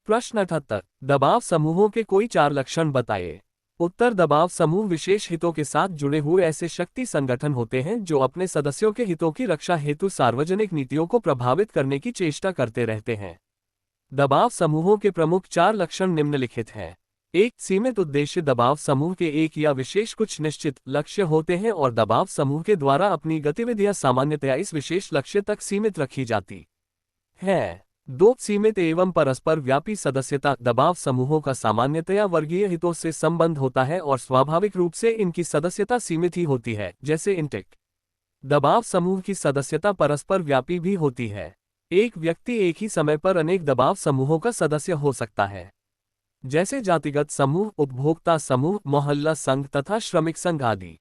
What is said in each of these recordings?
प्रश्न 78। दबाव समूहों के कोई 4 लक्षण बताइए। उत्तर। दबाव समूह विशेष हितों के साथ जुड़े हुए ऐसे शक्ति संगठन होते हैं जो अपने सदस्यों के हितों की रक्षा हेतु सार्वजनिक नीतियों को प्रभावित करने की चेष्टा करते रहते हैं। दबाव समूहों के प्रमुख 4 लक्षण निम्नलिखित हैं। 1। सीमित उद्देश्य। दबाव समूह के एक या विशेष कुछ निश्चित लक्ष्य होते हैं और दबाव समूह के द्वारा अपनी गतिविधियां सामान्यतया इस विशेष लक्ष्य तक सीमित रखी जाती है। 2। सीमित एवं परस्पर व्यापी सदस्यता। दबाव समूहों का सामान्यतया वर्गीय हितों से संबंध होता है और स्वाभाविक रूप से इनकी सदस्यता सीमित ही होती है, जैसे इंटेक्ट। दबाव समूह की सदस्यता परस्पर व्यापी भी होती है। एक व्यक्ति एक ही समय पर अनेक दबाव समूहों का सदस्य हो सकता है, जैसे जातिगत समूह, उपभोक्ता समूह, मोहल्ला संघ तथा श्रमिक संघ आदि।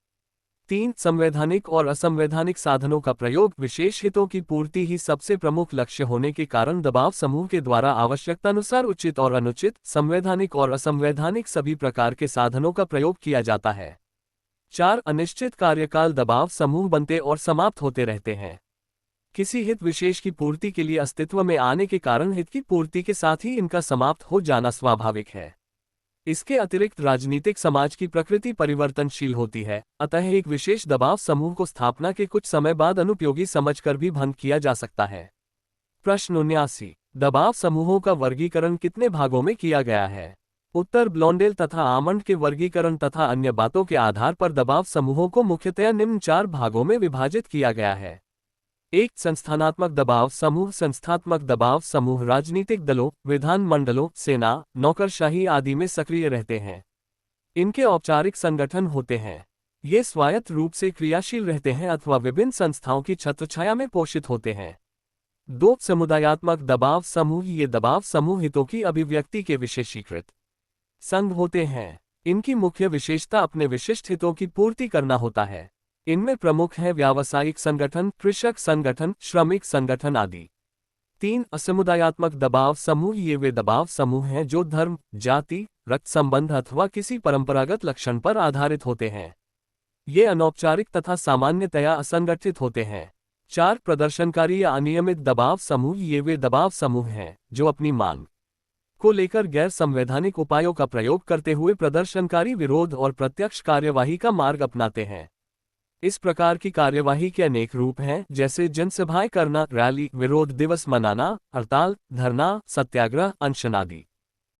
3। संवैधानिक और असंवैधानिक साधनों का प्रयोग। विशेष हितों की पूर्ति ही सबसे प्रमुख लक्ष्य होने के कारण दबाव समूह के द्वारा आवश्यकतानुसार उचित और अनुचित, संवैधानिक और असंवैधानिक सभी प्रकार के साधनों का प्रयोग किया जाता है। 4। अनिश्चित कार्यकाल। दबाव समूह बनते और समाप्त होते रहते हैं। किसी हित विशेष की पूर्ति के लिए अस्तित्व में आने के कारण हित की पूर्ति के साथ ही इनका समाप्त हो जाना स्वाभाविक है। इसके अतिरिक्त राजनीतिक समाज की प्रकृति परिवर्तनशील होती है, अतः एक विशेष दबाव समूह को स्थापना के कुछ समय बाद अनुपयोगी समझकर भी भंग किया जा सकता है। प्रश्न 79। दबाव समूहों का वर्गीकरण कितने भागों में किया गया है? उत्तर। ब्लॉन्डेल तथा आमंड के वर्गीकरण तथा अन्य बातों के आधार पर दबाव समूहों को मुख्यतया निम्न 4 भागों में विभाजित किया गया है। 1। संस्थानात्मक दबाव समूह। संस्थात्मक दबाव समूह राजनीतिक दलों, विधान मंडलों, सेना, नौकरशाही आदि में सक्रिय रहते हैं। इनके औपचारिक संगठन होते हैं। ये स्वायत्त रूप से क्रियाशील रहते हैं अथवा विभिन्न संस्थाओं की छत्रछाया में पोषित होते हैं। 2। समुदायात्मक दबाव समूह। ये दबाव समूह हितों की अभिव्यक्ति के विशेषीकृत संघ होते हैं। इनकी मुख्य विशेषता अपने विशिष्ट हितों की पूर्ति करना होता है। इनमें प्रमुख हैं व्यावसायिक संगठन, कृषक संगठन, श्रमिक संगठन आदि। 3। असमुदायात्मक दबाव समूह। ये वे दबाव समूह हैं जो धर्म, जाति, रक्त संबंध अथवा किसी परंपरागत लक्षण पर आधारित होते हैं। ये अनौपचारिक तथा सामान्यतया असंगठित होते हैं। 4। प्रदर्शनकारी या अनियमित दबाव समूह। ये वे दबाव समूह हैं जो अपनी मांग को लेकर गैर संवैधानिक उपायों का प्रयोग करते हुए प्रदर्शनकारी विरोध और प्रत्यक्ष कार्यवाही का मार्ग अपनाते हैं। इस प्रकार की कार्यवाही के अनेक रूप हैं, जैसे जनसभाएं करना, रैली, विरोध दिवस मनाना, हड़ताल, धरना, सत्याग्रह, अनशन आदि।